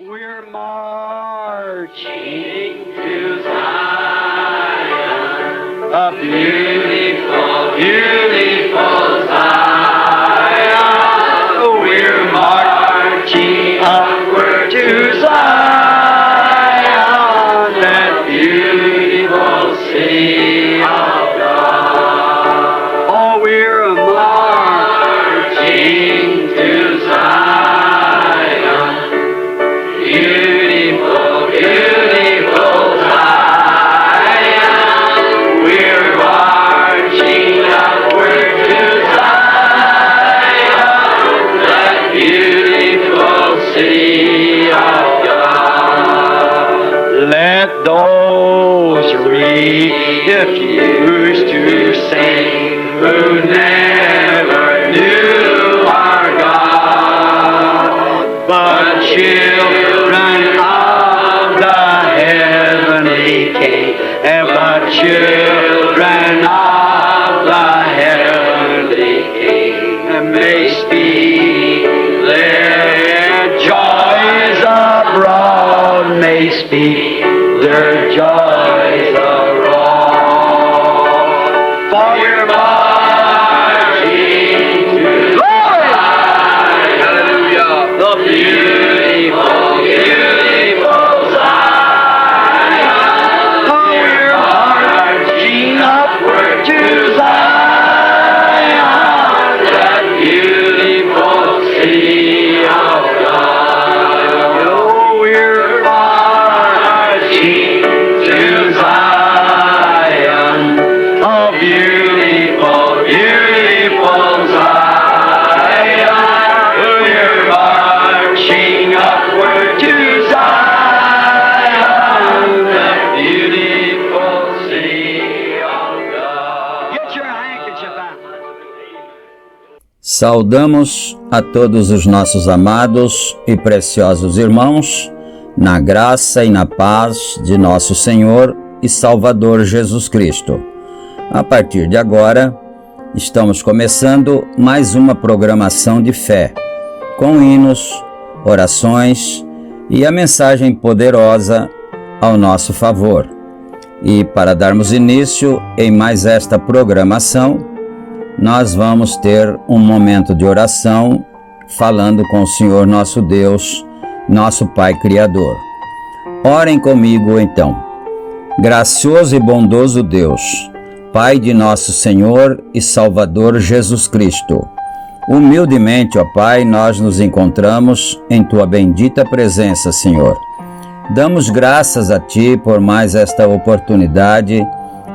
We're marching to Zion, a beautiful, beautiful Zion. We're marching upward to Zion, that beautiful city of God. Oh, we're marching to Zion. Beautiful, beautiful Zion. We're marching upward to Zion, that beautiful city of God. Let those refuse to sing who never knew our God, but children of the heavenly King, but children of the heavenly King may speak their joys abroad, may speak their joys abroad. For we're marching to Zion, hallelujah, the beautiful, beautiful Zion. Oh, we're marching upward to Zion, that beautiful city of God. Oh, we're marching to Zion, a beautiful, beautiful Zion. We're marching upward to Zion, the beautiful city of God. Get your handkerchief out. Saudamos a todos os nossos amados e preciosos irmãos, na graça e na paz de nosso Senhor e Salvador Jesus Cristo. A partir de agora, estamos começando mais uma programação de fé, com hinos, orações e a mensagem poderosa ao nosso favor. E para darmos início em mais esta programação, nós vamos ter um momento de oração falando com o Senhor nosso Deus, nosso Pai Criador. Orem comigo então. Gracioso e bondoso Deus, Pai de nosso Senhor e Salvador Jesus Cristo, humildemente, ó Pai, nós nos encontramos em Tua bendita presença, Senhor. Damos graças a Ti por mais esta oportunidade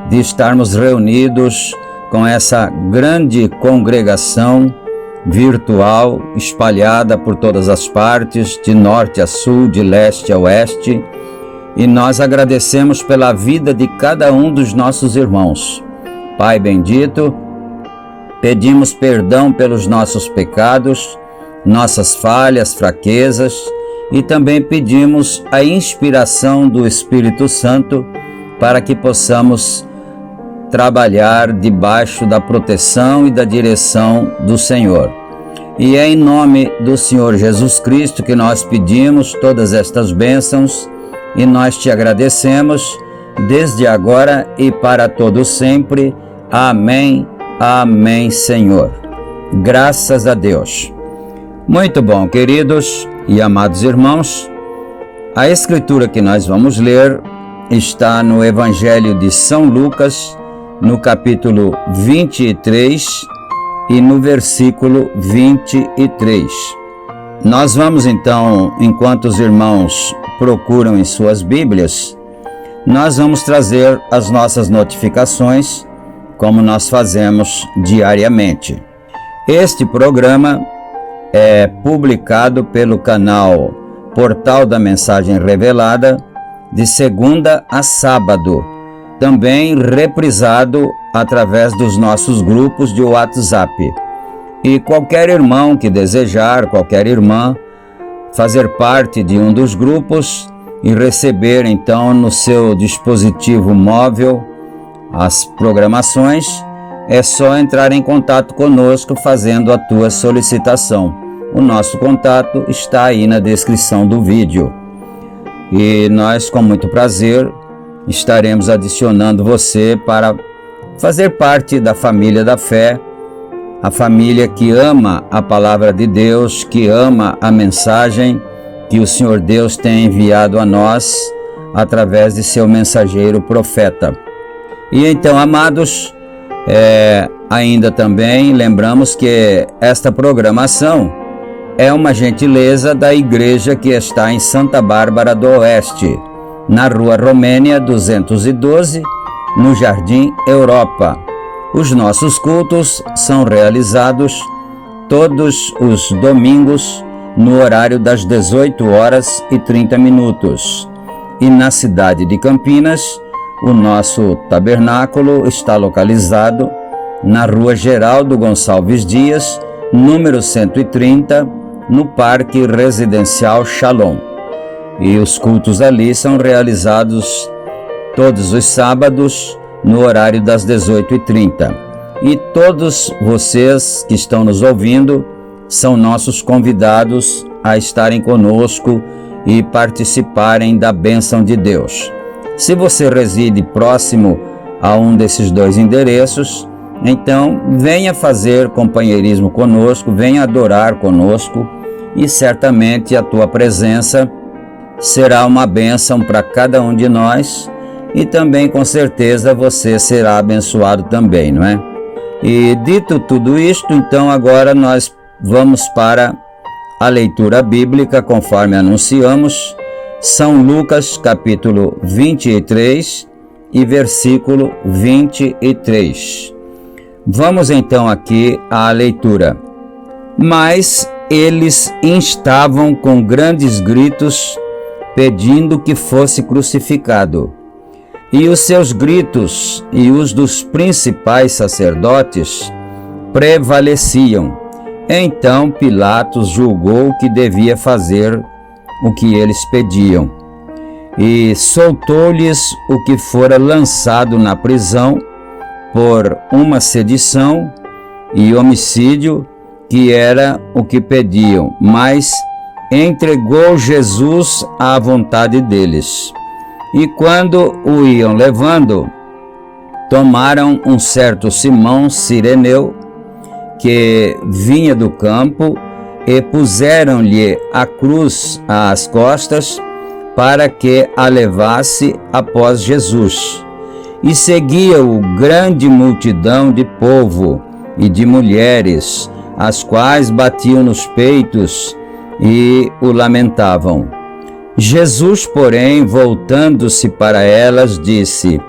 de estarmos reunidos com essa grande congregação virtual espalhada por todas as partes, de norte a sul, de leste a oeste, e nós agradecemos pela vida de cada um dos nossos irmãos. Pai bendito, pedimos perdão pelos nossos pecados, nossas falhas, fraquezas, e também pedimos a inspiração do Espírito Santo para que possamos trabalhar debaixo da proteção e da direção do Senhor. E é em nome do Senhor Jesus Cristo que nós pedimos todas estas bênçãos e nós te agradecemos desde agora e para todo sempre. Amém, amém, Senhor. Graças a Deus. Muito bom, queridos e amados irmãos, A escritura que nós vamos ler está no Evangelho de São Lucas, no capítulo 23 e no versículo 23. Nós vamos então, enquanto os irmãos procuram em suas Bíblias, nós vamos trazer as nossas notificações, como nós fazemos diariamente. Este programa é publicado pelo canal Portal da Mensagem Revelada, de segunda a sábado, também reprisado através dos nossos grupos de WhatsApp. E qualquer irmão que desejar, qualquer irmã, fazer parte de um dos grupos e receber então no seu dispositivo móvel as programações, é só entrar em contato conosco fazendo a tua solicitação. O nosso contato está aí na descrição do vídeo. E nós, com muito prazer, estaremos adicionando você para fazer parte da família da fé, a família que ama a palavra de Deus, que ama a mensagem que o Senhor Deus tem enviado a nós através de seu mensageiro profeta. E então, amados, ainda também lembramos que esta programação é uma gentileza da igreja que está em Santa Bárbara do Oeste, na Rua Romênia 212, no Jardim Europa. Os nossos cultos são realizados todos os domingos no horário das 18h30. E na cidade de Campinas, o nosso tabernáculo está localizado na Rua Geraldo Gonçalves Dias, número 130, no Parque Residencial Shalom. E os cultos ali são realizados todos os sábados no horário das 18h30. E todos vocês que estão nos ouvindo são nossos convidados a estarem conosco e participarem da bênção de Deus. Se você reside próximo a um desses dois endereços, então venha fazer companheirismo conosco, venha adorar conosco, e certamente a tua presença será uma bênção para cada um de nós, e também com certeza você será abençoado também, não é? E dito tudo isto, então agora nós vamos para a leitura bíblica, conforme anunciamos, São Lucas capítulo 23 e versículo 23. Vamos então aqui à leitura. Mas eles instavam com grandes gritos, pedindo que fosse crucificado. E os seus gritos e os dos principais sacerdotes prevaleciam. Então Pilatos julgou que devia fazer o que eles pediam, e soltou-lhes o que fora lançado na prisão por uma sedição e homicídio, que era o que pediam, mas entregou Jesus à vontade deles. E quando o iam levando, tomaram um certo Simão Cireneu, que vinha do campo, e puseram-lhe a cruz às costas, para que a levasse após Jesus. E seguia-o grande multidão de povo e de mulheres, as quais batiam nos peitos e o lamentavam. Jesus, porém, voltando-se para elas, disse: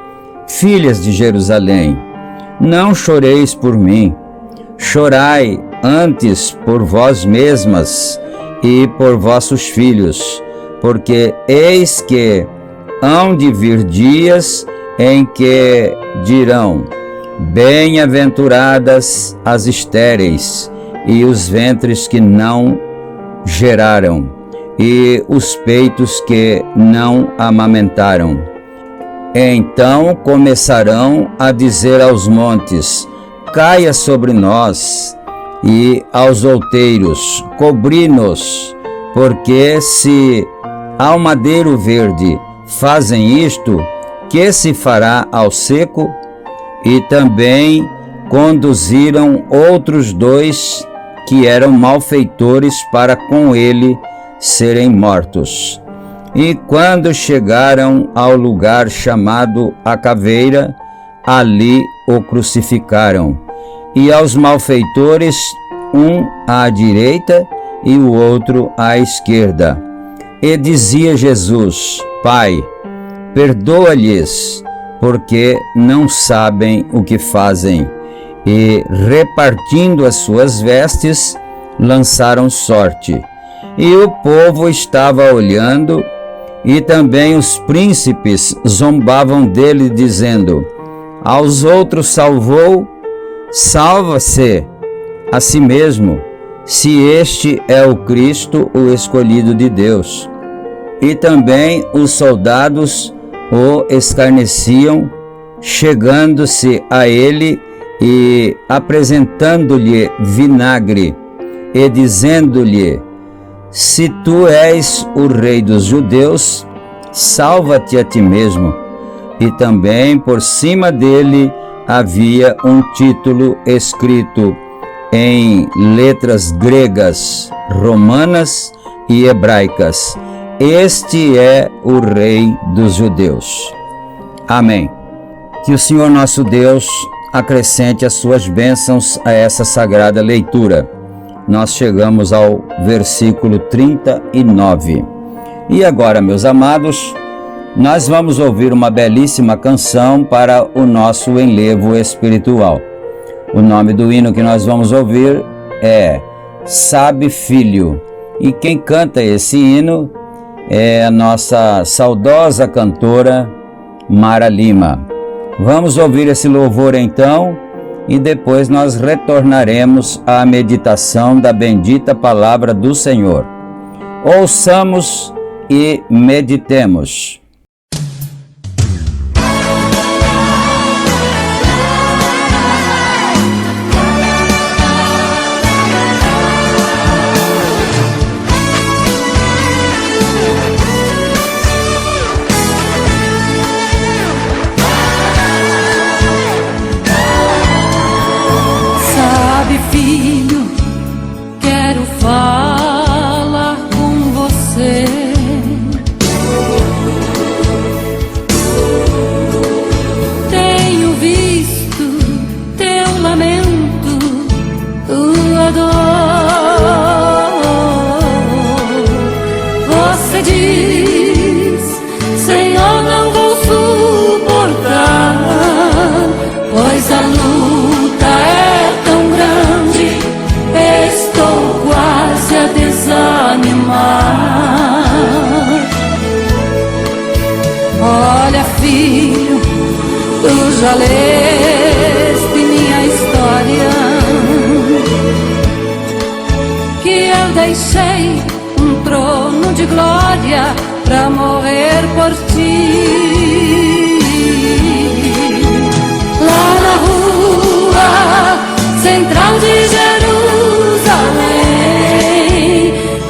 Filhas de Jerusalém, não choreis por mim, chorai antes por vós mesmas e por vossos filhos, porque eis que hão de vir dias em que dirão: Bem-aventuradas as estéreis e os ventres que não geraram, e os peitos que não amamentaram. Então começarão a dizer aos montes: Caia sobre nós, e aos outeiros: Cobri-nos, porque se ao madeiro verde fazem isto, que se fará ao seco? E também conduziram outros dois que eram malfeitores para com ele serem mortos. E quando chegaram ao lugar chamado a Caveira, ali o crucificaram, e aos malfeitores, um à direita e o outro à esquerda. E dizia Jesus: Pai, perdoa-lhes, porque não sabem o que fazem. E, repartindo as suas vestes, lançaram sorte. E o povo estava olhando, e também os príncipes zombavam dele, dizendo: Aos outros salvou, salva-se a si mesmo, se este é o Cristo, o escolhido de Deus. E também os soldados o escarneciam, chegando-se a ele e apresentando-lhe vinagre, e dizendo-lhe: Se tu és o rei dos judeus, salva-te a ti mesmo. E também por cima dele havia um título escrito em letras gregas, romanas e hebraicas: Este é o Rei dos Judeus. Amém. Que o Senhor nosso Deus acrescente as suas bênçãos a essa sagrada leitura. Nós chegamos ao versículo 39. E agora, meus amados, nós vamos ouvir uma belíssima canção para o nosso enlevo espiritual. O nome do hino que nós vamos ouvir é Sabe Filho. E quem canta esse hino é a nossa saudosa cantora Mara Lima. Vamos ouvir esse louvor então, e depois nós retornaremos à meditação da bendita palavra do Senhor. Ouçamos e meditemos. Filho, quero falar com você. Tenho visto teu lamento, tua dor. Você diz: Senhor, não vou suportar, pois a luta é tão grande, estou quase a desanimar. Olha, filho, tu já leste minha história, que eu deixei um trono de glória pra morrer por ti. Lá na rua central de Jerusalém,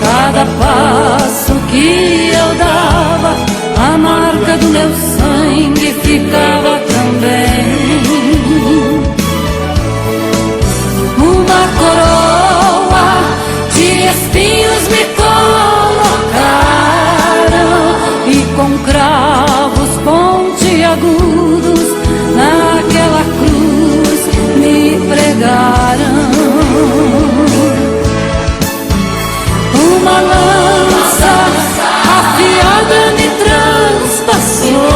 cada passo que eu dava, a marca do meu sangue ficava também. Uma coroa de espinhos me colocaram, e com cravos pontiagudos naquela cruz me pregaram. Uma lança afiada me transpassou,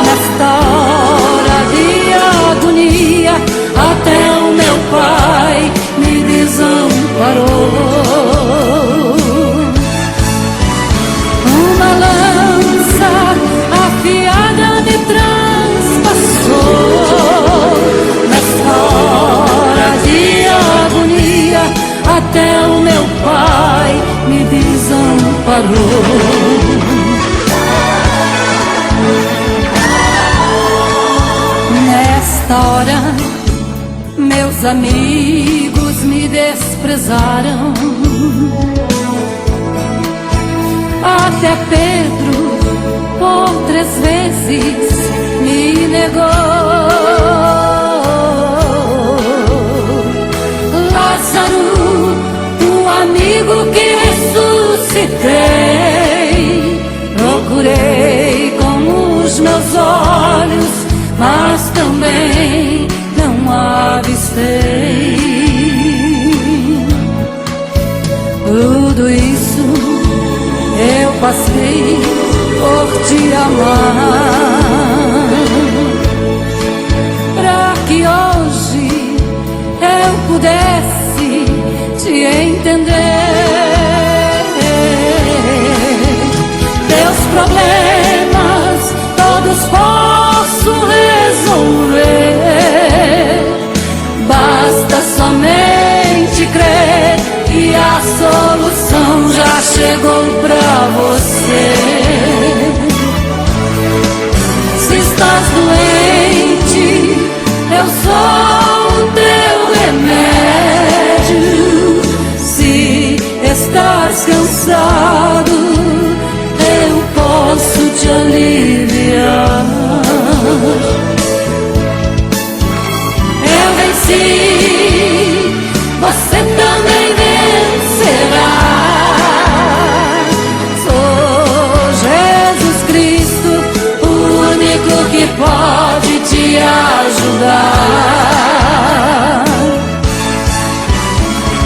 nesta hora de agonia, até o meu pai me desamparou. Uma lança afiada me transpassou, nesta hora de agonia, até o meu pai me desamparou. Nesta hora, meus amigos me desprezaram, até Pedro por 3 vezes me negou. Lázaro, o amigo que ressuscitei, sei. Tudo isso eu passei por te amar, pra que hoje eu pudesse te entender. Teus problemas todos posso resolver, basta somente crer que a solução já chegou pra você. Se estás doente, eu sou o teu remédio. Se estás cansado, eu posso te aliviar. Eu venci, você também vencerá. Sou Jesus Cristo, o único que pode te ajudar.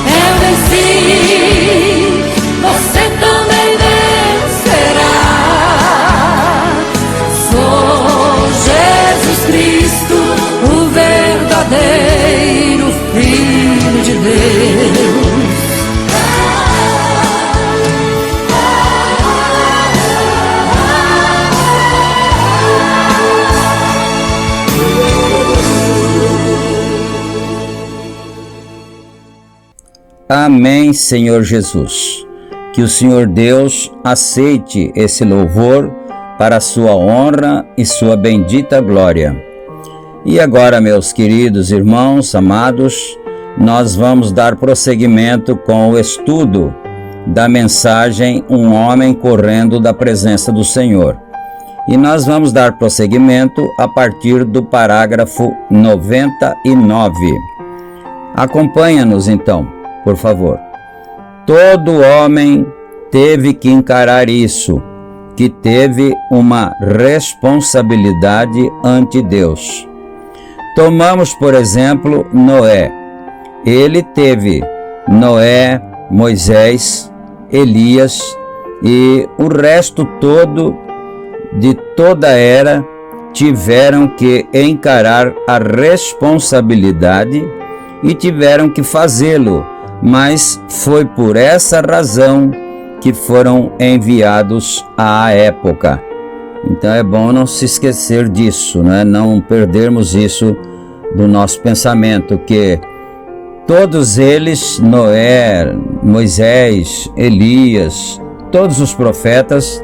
Eu venci, você também vencerá. Sou Jesus Cristo, o verdadeiro Filho de Deus. Amém, Senhor Jesus. Que o Senhor Deus aceite esse louvor para a sua honra e sua bendita glória. E agora, meus queridos irmãos amados, nós vamos dar prosseguimento com o estudo da mensagem Um Homem Correndo da Presença do Senhor. E nós vamos dar prosseguimento a partir do parágrafo 99. Acompanha-nos então, por favor. Todo homem teve que encarar isso, que teve uma responsabilidade ante Deus. Tomamos, por exemplo, Noé. Ele teve Noé, Moisés, Elias e o resto todo de toda a era tiveram que encarar a responsabilidade e tiveram que fazê-lo, mas foi por essa razão que foram enviados à época. Então é bom não se esquecer disso, né? Não perdermos isso do nosso pensamento, que todos eles, Noé, Moisés, Elias, todos os profetas,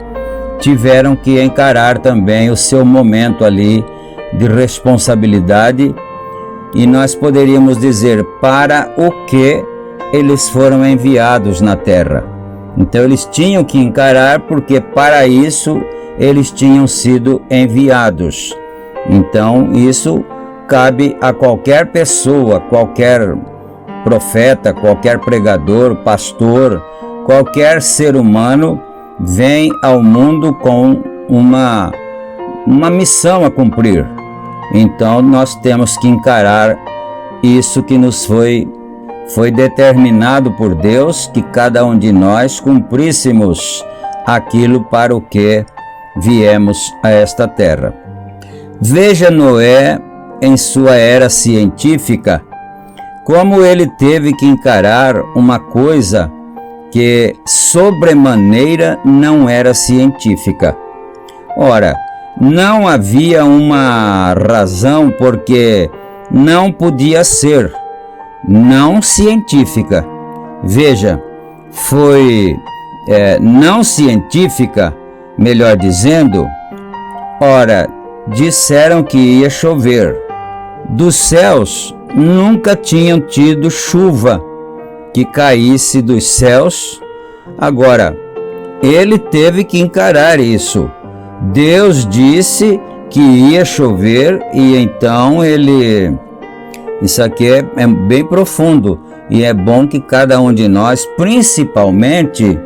tiveram que encarar também o seu momento ali de responsabilidade, e nós poderíamos dizer para o que eles foram enviados na terra. Então eles tinham que encarar, porque para isso eles tinham sido enviados. Então isso cabe a qualquer pessoa, qualquer profeta, qualquer pregador, pastor, qualquer ser humano vem ao mundo com uma missão a cumprir. Então nós temos que encarar isso que nos foi determinado por Deus, que cada um de nós cumpríssemos aquilo para o que viemos a esta terra. Veja Noé em sua era científica, como ele teve que encarar uma coisa que sobremaneira não era científica. Ora, não havia uma razão porque não podia ser não científica. Veja, foi não científica, melhor dizendo. Ora, disseram que ia chover. Dos céus nunca tinham tido chuva que caísse dos céus. Agora, ele teve que encarar isso. Deus disse que ia chover e então ele... Isso aqui é bem profundo e é bom que cada um de nós, principalmente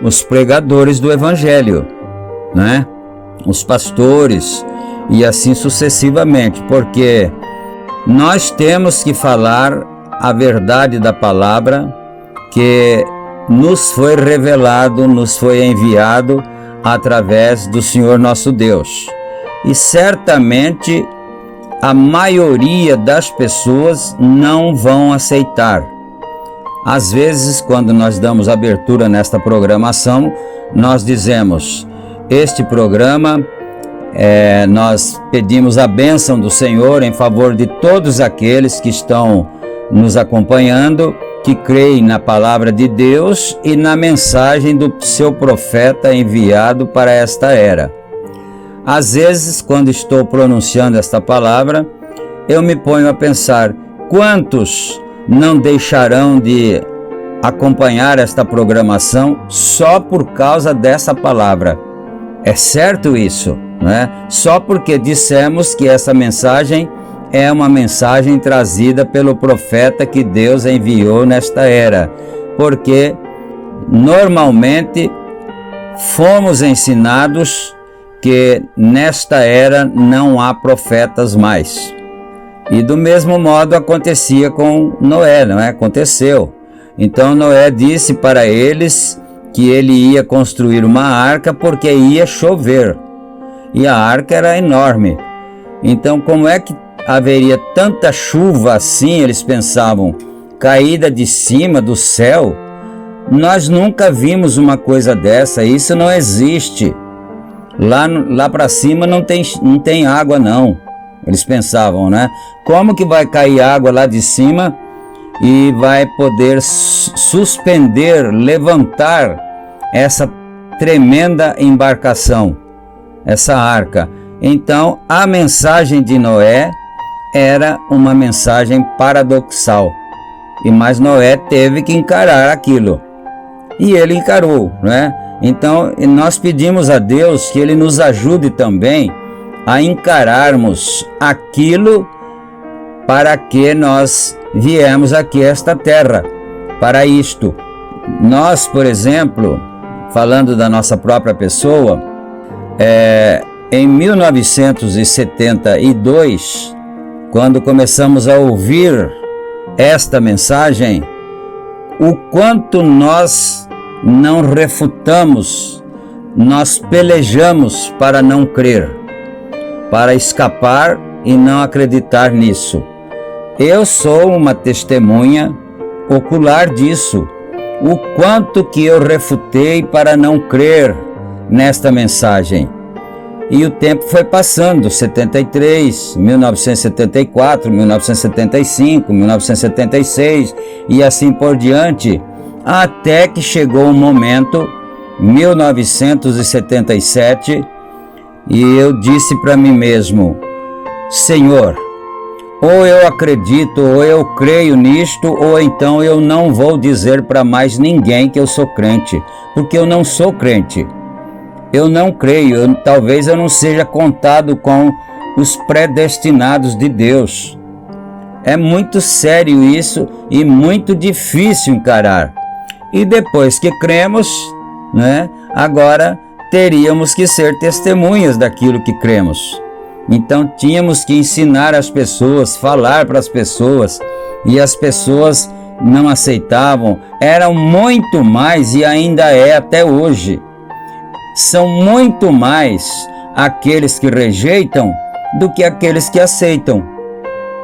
os pregadores do Evangelho, né? Os pastores e assim sucessivamente, porque nós temos que falar a verdade da palavra que nos foi revelado, nos foi enviado através do Senhor nosso Deus. E certamente a maioria das pessoas não vão aceitar. Às vezes, quando nós damos abertura nesta programação, nós dizemos: este programa, nós pedimos a bênção do Senhor em favor de todos aqueles que estão nos acompanhando, que creem na palavra de Deus e na mensagem do seu profeta enviado para esta era. Às vezes, quando estou pronunciando esta palavra, eu me ponho a pensar: quantos não deixarão de acompanhar esta programação só por causa dessa palavra? É certo isso, não é? Só porque dissemos que essa mensagem é uma mensagem trazida pelo profeta que Deus enviou nesta era, porque normalmente fomos ensinados que nesta era não há profetas mais. E do mesmo modo acontecia com Noé, não é? Aconteceu. Então Noé disse para eles que ele ia construir uma arca porque ia chover. E a arca era enorme. Então como é que haveria tanta chuva assim, eles pensavam, caída de cima do céu? Nós nunca vimos uma coisa dessa, isso não existe. Lá para cima não tem água não, eles pensavam, né? Como que vai cair água lá de cima e vai poder suspender, levantar essa tremenda embarcação, essa arca? Então a mensagem de Noé era uma mensagem paradoxal, mas Noé teve que encarar aquilo, e ele encarou, né? Então nós pedimos a Deus que Ele nos ajude também a encararmos aquilo para que nós viemos aqui a esta terra, para isto. Nós, por exemplo, falando da nossa própria pessoa, em 1972, quando começamos a ouvir esta mensagem, o quanto nós não refutamos, nós pelejamos para não crer, para escapar e não acreditar nisso. Eu sou uma testemunha ocular disso, o quanto que eu refutei para não crer nesta mensagem. E o tempo foi passando, 73, 1974, 1975, 1976 e assim por diante, até que chegou um momento, 1977, e eu disse para mim mesmo: Senhor, ou eu acredito, ou eu creio nisto, ou então eu não vou dizer para mais ninguém que eu sou crente, porque eu não sou crente. Eu não creio, talvez eu não seja contado com os predestinados de Deus. É muito sério isso e muito difícil encarar. E depois que cremos, né, agora teríamos que ser testemunhas daquilo que cremos. Então tínhamos que ensinar as pessoas, falar para as pessoas, e as pessoas não aceitavam. Eram muito mais, e ainda é até hoje, são muito mais aqueles que rejeitam do que aqueles que aceitam.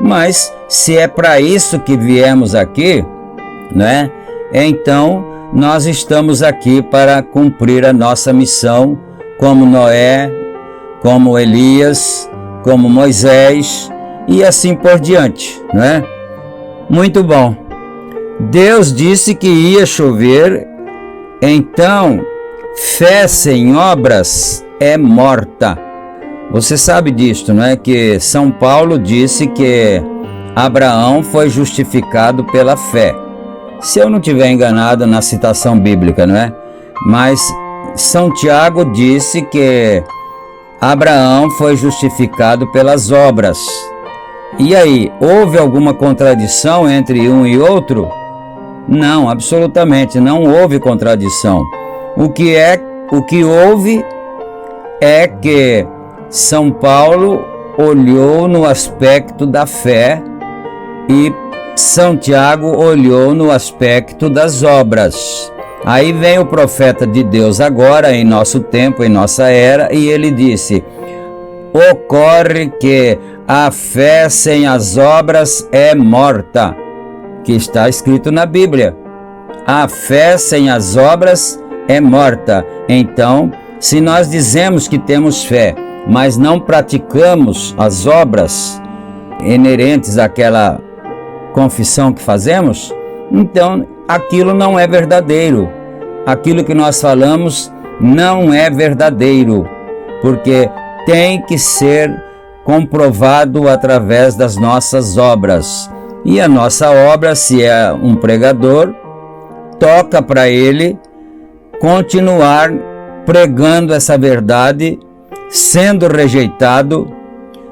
Mas se é para isso que viemos aqui, né? Então nós estamos aqui para cumprir a nossa missão, como Noé, como Elias, como Moisés e assim por diante, né? Muito bom. Deus disse que ia chover, então fé sem obras é morta. Você sabe disto, não é? Que São Paulo disse que Abraão foi justificado pela fé. Se eu não estiver enganado na citação bíblica, não é? Mas São Tiago disse que Abraão foi justificado pelas obras. E aí, houve alguma contradição entre um e outro? Não, absolutamente, não houve contradição. O que houve é que São Paulo olhou no aspecto da fé e São Tiago olhou no aspecto das obras. Aí vem o profeta de Deus agora, em nosso tempo, em nossa era, e ele disse: ocorre que a fé sem as obras é morta, que está escrito na Bíblia. A fé sem as obras é morta. Então, se nós dizemos que temos fé, mas não praticamos as obras inerentes àquela confissão que fazemos, então aquilo não é verdadeiro. Aquilo que nós falamos não é verdadeiro, porque tem que ser comprovado através das nossas obras. E a nossa obra, se é um pregador, toca para ele continuar pregando essa verdade, sendo rejeitado,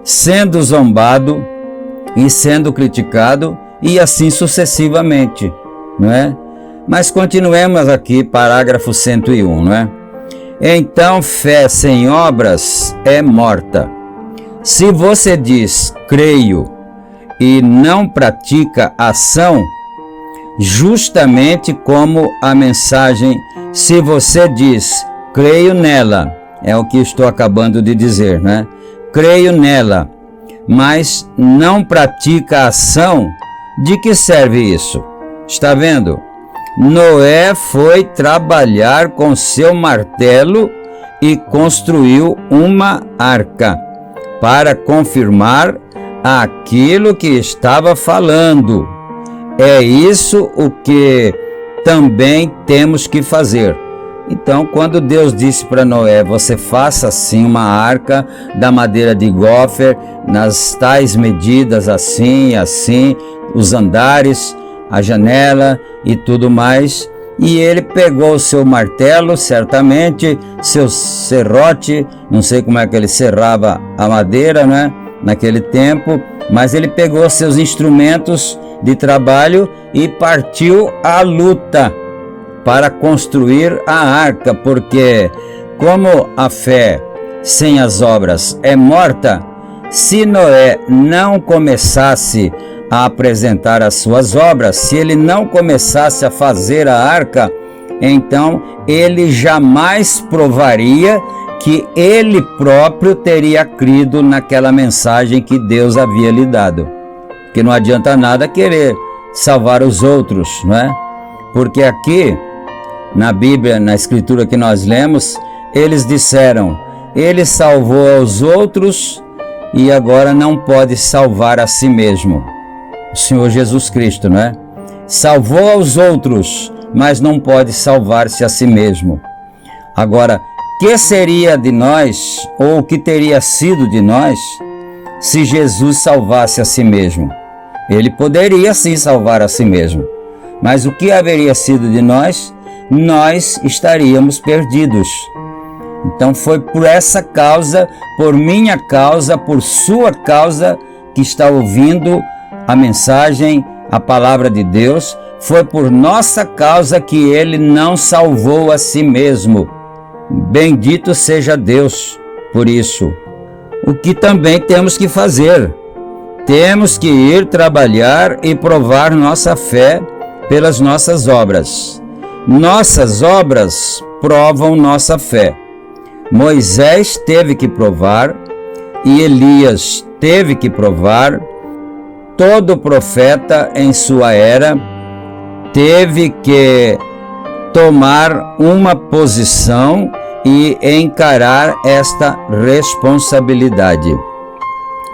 sendo zombado e sendo criticado, e assim sucessivamente, não é? Mas continuemos aqui, parágrafo 101, não é? Então, fé sem obras é morta. Se você diz, creio, e não pratica ação, justamente como a mensagem, se você diz, creio nela, é o que estou acabando de dizer, né? Creio nela, mas não pratica a ação, de que serve isso? Está vendo? Noé foi trabalhar com seu martelo e construiu uma arca para confirmar aquilo que estava falando. É isso o que também temos que fazer. Então, quando Deus disse para Noé, você faça assim uma arca da madeira de gofer, nas tais medidas, assim e assim, os andares, a janela e tudo mais, e ele pegou o seu martelo, certamente, seu serrote, não sei como é que ele serrava a madeira, né, naquele tempo, mas ele pegou seus instrumentos de trabalho e partiu à luta para construir a arca, porque como a fé sem as obras é morta, se Noé não começasse a apresentar as suas obras, se ele não começasse a fazer a arca, então ele jamais provaria que ele próprio teria crido naquela mensagem que Deus havia lhe dado. Que não adianta nada querer salvar os outros, não é? Porque aqui na Bíblia, na escritura que nós lemos, eles disseram, ele salvou aos outros e agora não pode salvar a si mesmo. O Senhor Jesus Cristo, não é? Salvou aos outros, mas não pode salvar-se a si mesmo. Agora, que seria de nós, ou o que teria sido de nós, se Jesus salvasse a si mesmo? Ele poderia sim salvar a si mesmo, mas o que haveria sido de nós? Nós estaríamos perdidos. Então foi por essa causa, por minha causa, por sua causa, que está ouvindo a mensagem, a palavra de Deus, foi por nossa causa que ele não salvou a si mesmo. Bendito seja Deus por isso. O que também temos que fazer? Temos que ir trabalhar e provar nossa fé pelas nossas obras. Nossas obras provam nossa fé. Moisés teve que provar e Elias teve que provar. Todo profeta em sua era teve que tomar uma posição e encarar esta responsabilidade.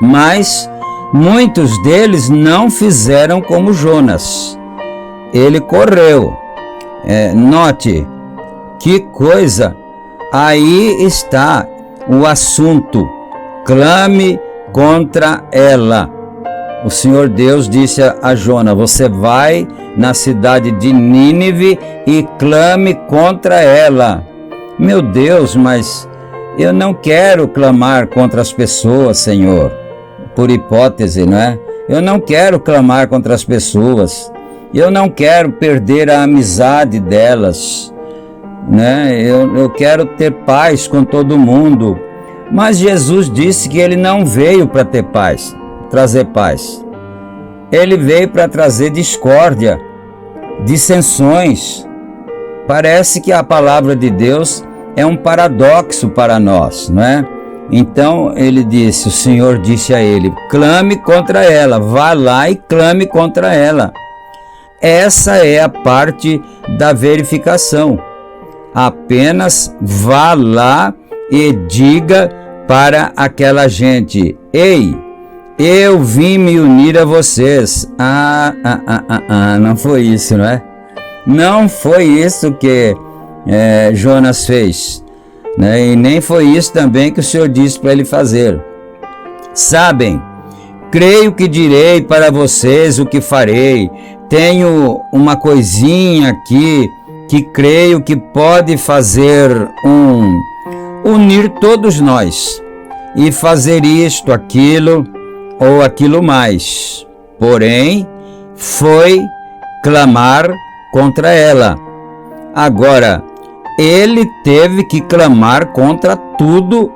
Mas muitos deles não fizeram como Jonas. Ele correu. Note, que coisa! Aí está o assunto. Clame contra ela. O Senhor Deus disse a Jonas, você vai na cidade de Nínive e clame contra ela. Meu Deus, mas eu não quero clamar contra as pessoas, Senhor. Por hipótese, não é? Eu não quero clamar contra as pessoas. Eu não quero perder a amizade delas, né? Eu quero ter paz com todo mundo. Mas Jesus disse que ele não veio para ter paz, trazer paz. ele veio para trazer discórdia, dissensões. Parece que a palavra de Deus é um paradoxo para nós, não é? Então ele disse, o Senhor disse a ele, clame contra ela, vá lá e clame contra ela. Essa é a parte da verificação. Apenas vá lá e diga para aquela gente, ei, eu vim me unir a vocês. Não foi isso, não é? Não foi isso que Jonas fez, né? E nem foi isso também que o Senhor disse para ele fazer. Sabem, creio que direi para vocês o que farei. Tenho uma coisinha aqui que creio que pode fazer unir todos nós e fazer isto, aquilo ou aquilo mais. Porém, foi clamar contra ela. Agora, ele teve que clamar contra tudo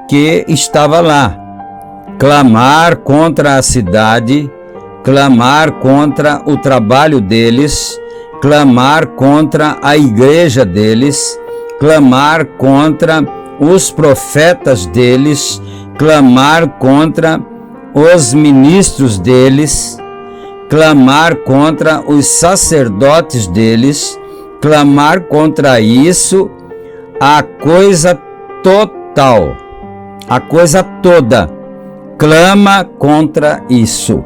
que estava lá. Clamar contra a cidade, clamar contra o trabalho deles, clamar contra a igreja deles, clamar contra os profetas deles, clamar contra os ministros deles, clamar contra os sacerdotes deles, clamar contra isso, a coisa total, a coisa toda, clama contra isso.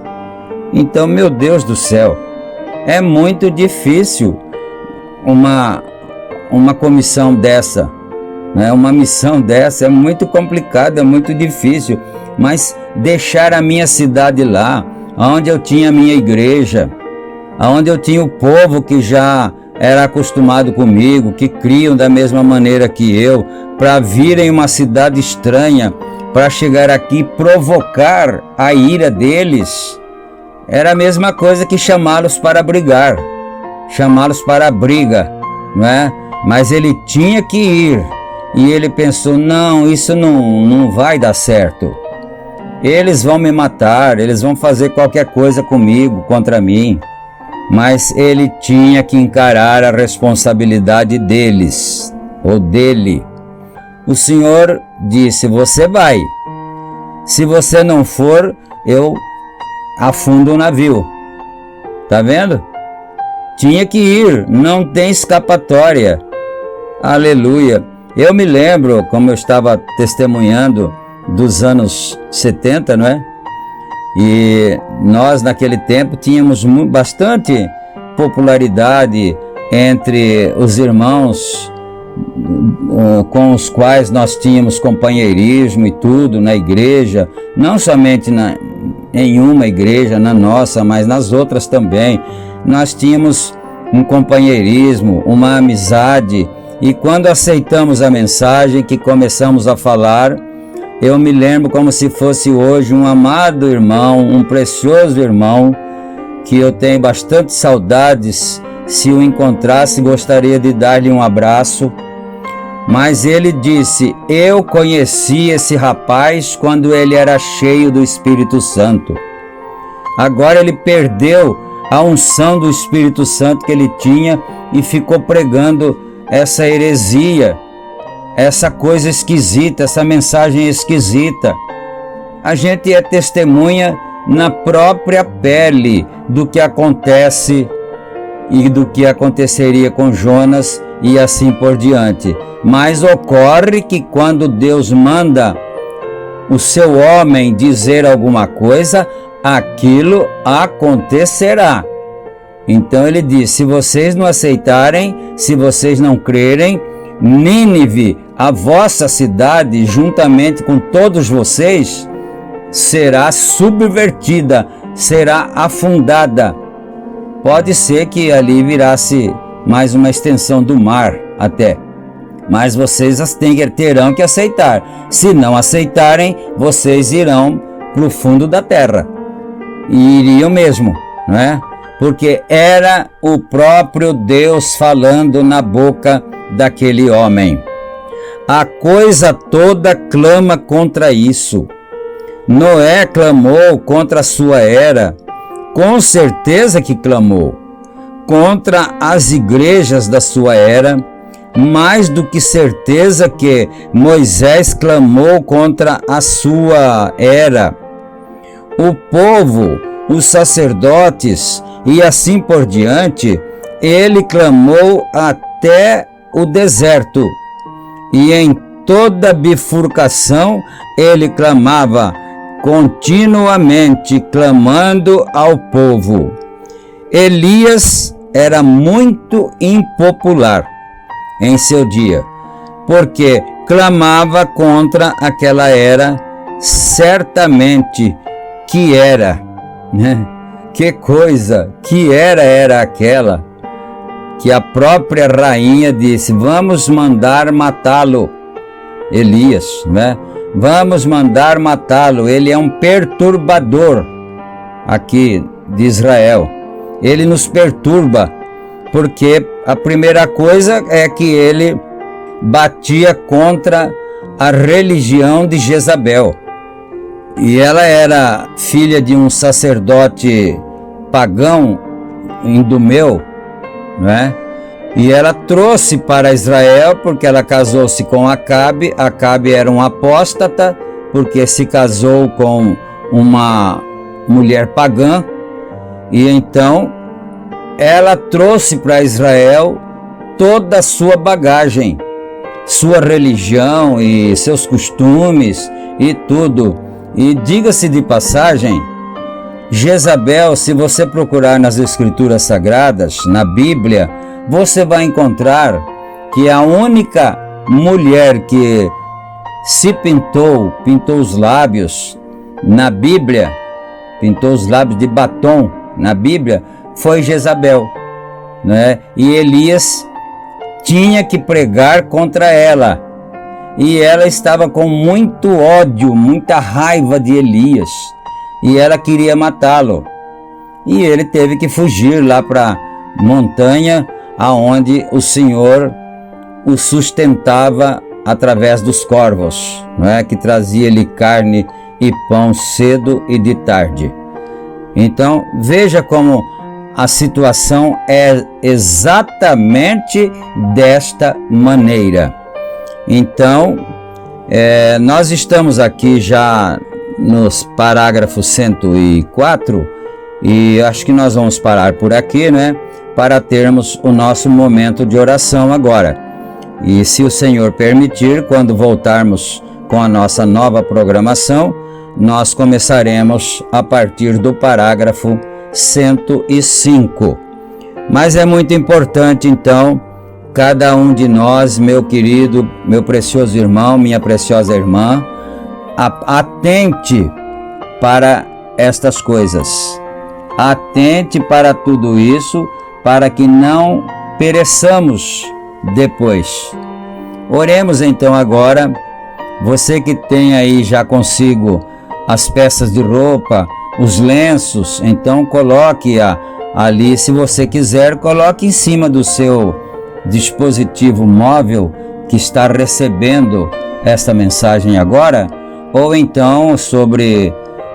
Então, meu Deus do céu, é muito difícil uma comissão dessa, né? Uma missão dessa é muito complicada, é muito difícil, mas deixar a minha cidade lá, onde eu tinha a minha igreja, onde eu tinha o povo que já era acostumado comigo, que criam da mesma maneira que eu, para vir em uma cidade estranha, para chegar aqui e provocar a ira deles, era a mesma coisa que chamá-los para brigar, chamá-los para a briga, não é? Mas ele tinha que ir, e ele pensou, não, isso não vai dar certo. Eles vão me matar, eles vão fazer qualquer coisa comigo, contra mim. Mas ele tinha que encarar a responsabilidade deles, ou dele. O Senhor disse, você vai. Se você não for, eu afundo o navio. Tá vendo? Tinha que ir, não tem escapatória. Aleluia. Eu me lembro, como eu estava testemunhando, dos anos 70, não é? E nós naquele tempo tínhamos bastante popularidade entre os irmãos com os quais nós tínhamos companheirismo e tudo na igreja, não somente em uma igreja, na nossa, mas nas outras também. Nós tínhamos um companheirismo, uma amizade, e quando aceitamos a mensagem, que começamos a falar, eu me lembro como se fosse hoje um amado irmão, um precioso irmão, que eu tenho bastante saudades. Se o encontrasse, gostaria de dar-lhe um abraço. Mas ele disse, eu conheci esse rapaz quando ele era cheio do Espírito Santo. Agora ele perdeu a unção do Espírito Santo que ele tinha e ficou pregando essa heresia, essa coisa esquisita, essa mensagem esquisita. A gente é testemunha na própria pele do que acontece e do que aconteceria com Jonas e assim por diante. Mas ocorre que quando Deus manda o seu homem dizer alguma coisa, aquilo acontecerá. Então ele diz, se vocês não aceitarem, se vocês não crerem, Nínive, a vossa cidade, juntamente com todos vocês, será subvertida, será afundada. Pode ser que ali virasse mais uma extensão do mar até, mas vocês terão que aceitar. Se não aceitarem, vocês irão para o fundo da terra. E iriam mesmo, não é? Porque era o próprio Deus falando na boca daquele homem. A coisa toda clama contra isso. Noé clamou contra a sua era, com certeza que clamou contra as igrejas da sua era, mais do que certeza que Moisés clamou contra a sua era. O povo, os sacerdotes e assim por diante, ele clamou até o deserto. E em toda bifurcação ele clamava continuamente, clamando ao povo. Elias era muito impopular em seu dia, porque clamava contra aquela era, certamente que era, né? Que coisa, que era aquela, que a própria rainha disse, vamos mandar matá-lo, Elias, né? Vamos mandar matá-lo, ele é um perturbador aqui de Israel, ele nos perturba, porque a primeira coisa é que ele batia contra a religião de Jezabel. E ela era filha de um sacerdote pagão, indumeu, né? E ela trouxe para Israel, porque ela casou-se com Acabe. Acabe era um apóstata, porque se casou com uma mulher pagã. E então ela trouxe para Israel toda a sua bagagem, sua religião e seus costumes e tudo. E diga-se de passagem, Jezabel, se você procurar nas Escrituras Sagradas, na Bíblia, você vai encontrar que a única mulher que se pintou os lábios na Bíblia, pintou os lábios de batom na Bíblia, foi Jezabel, né? E Elias tinha que pregar contra ela. E ela estava com muito ódio, muita raiva de Elias. E ela queria matá-lo. E ele teve que fugir lá para a montanha, aonde o Senhor o sustentava através dos corvos, não é? Que trazia-lhe carne e pão cedo e de tarde. Então, veja como a situação é exatamente desta maneira. Então, nós estamos aqui já nos parágrafos 104 e acho que nós vamos parar por aqui, né? Para termos o nosso momento de oração agora. E se o Senhor permitir, quando voltarmos com a nossa nova programação, nós começaremos a partir do parágrafo 105. Mas é muito importante, então, cada um de nós, meu querido, meu precioso irmão, minha preciosa irmã, atente para estas coisas. Atente para tudo isso, para que não pereçamos depois. Oremos então agora. Você que tem aí já consigo as peças de roupa, os lenços, então coloque ali, se você quiser, coloque em cima do seu dispositivo móvel que está recebendo esta mensagem agora, ou então sobre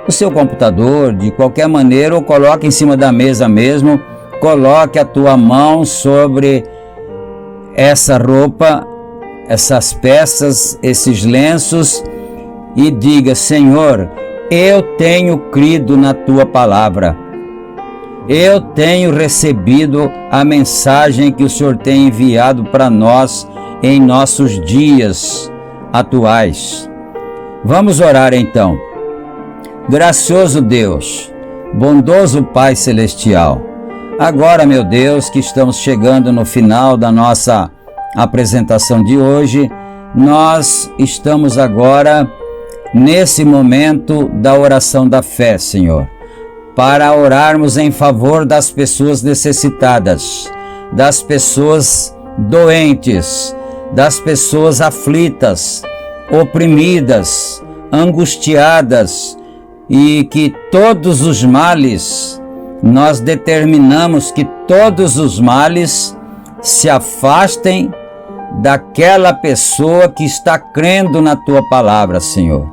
o seu computador, de qualquer maneira, ou coloque em cima da mesa mesmo, coloque a tua mão sobre essa roupa, essas peças, esses lenços e diga: Senhor, eu tenho crido na tua palavra. Eu tenho recebido a mensagem que o Senhor tem enviado para nós em nossos dias atuais. Vamos orar então. Gracioso Deus, bondoso Pai Celestial, agora, meu Deus, que estamos chegando no final da nossa apresentação de hoje, nós estamos agora nesse momento da oração da fé, Senhor, para orarmos em favor das pessoas necessitadas, das pessoas doentes, das pessoas aflitas, oprimidas, angustiadas, e que todos os males, nós determinamos que todos os males se afastem daquela pessoa que está crendo na tua palavra, Senhor.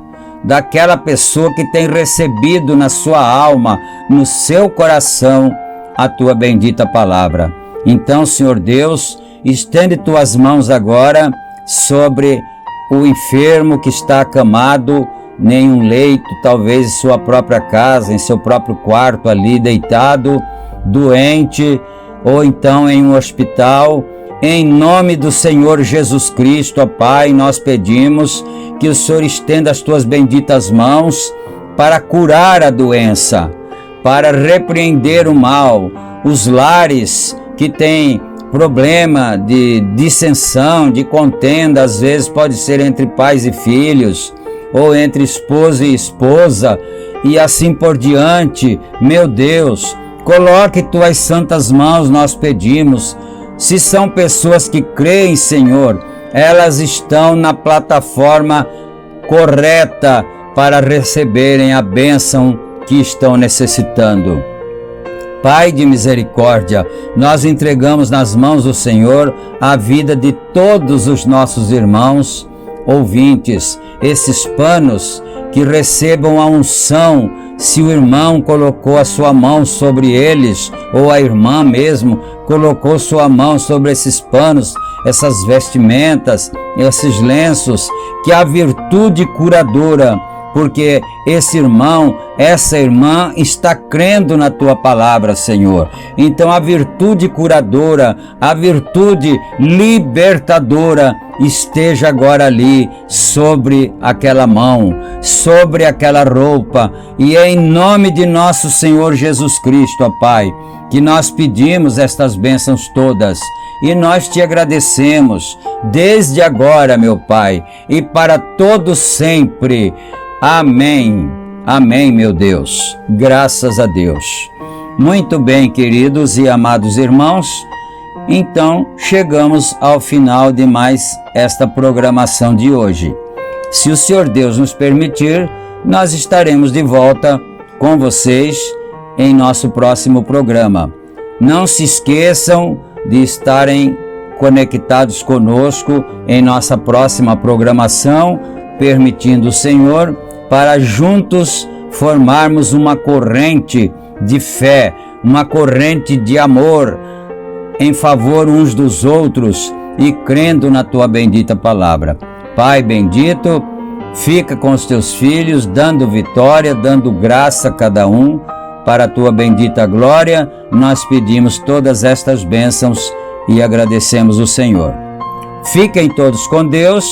daquela pessoa que tem recebido na sua alma, no seu coração, a tua bendita palavra. Então, Senhor Deus, estende tuas mãos agora sobre o enfermo que está acamado em um leito, talvez em sua própria casa, em seu próprio quarto ali deitado, doente, ou então em um hospital. Em nome do Senhor Jesus Cristo, ó Pai, nós pedimos que o Senhor estenda as tuas benditas mãos para curar a doença, para repreender o mal. Os lares que têm problema de dissensão, de contenda, às vezes pode ser entre pais e filhos, ou entre esposo e esposa, e assim por diante. Meu Deus, coloque tuas santas mãos, nós pedimos. Se são pessoas que creem, Senhor, elas estão na plataforma correta para receberem a bênção que estão necessitando. Pai de misericórdia, nós entregamos nas mãos do Senhor a vida de todos os nossos irmãos ouvintes, esses panos que recebam a unção. Se o irmão colocou a sua mão sobre eles, ou a irmã mesmo colocou sua mão sobre esses panos, essas vestimentas, esses lenços, que a virtude curadora, porque esse irmão, essa irmã está crendo na tua palavra, Senhor. Então a virtude curadora, a virtude libertadora esteja agora ali sobre aquela mão, sobre aquela roupa, e é em nome de nosso Senhor Jesus Cristo, ó Pai, que nós pedimos estas bênçãos todas, e nós te agradecemos desde agora, meu Pai, e para todo sempre. Amém. Amém, meu Deus. Graças a Deus. Muito bem, queridos e amados irmãos, então chegamos ao final de mais esta programação de hoje. Se o Senhor Deus nos permitir, nós estaremos de volta com vocês em nosso próximo programa. Não se esqueçam de estarem conectados conosco em nossa próxima programação, permitindo o Senhor, para juntos formarmos uma corrente de fé, uma corrente de amor em favor uns dos outros e crendo na tua bendita palavra. Pai bendito, fica com os teus filhos, dando vitória, dando graça a cada um, para a tua bendita glória. Nós pedimos todas estas bênçãos e agradecemos o Senhor. Fiquem todos com Deus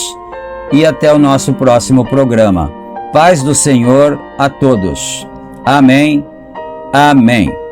e até o nosso próximo programa. Paz do Senhor a todos. Amém. Amém.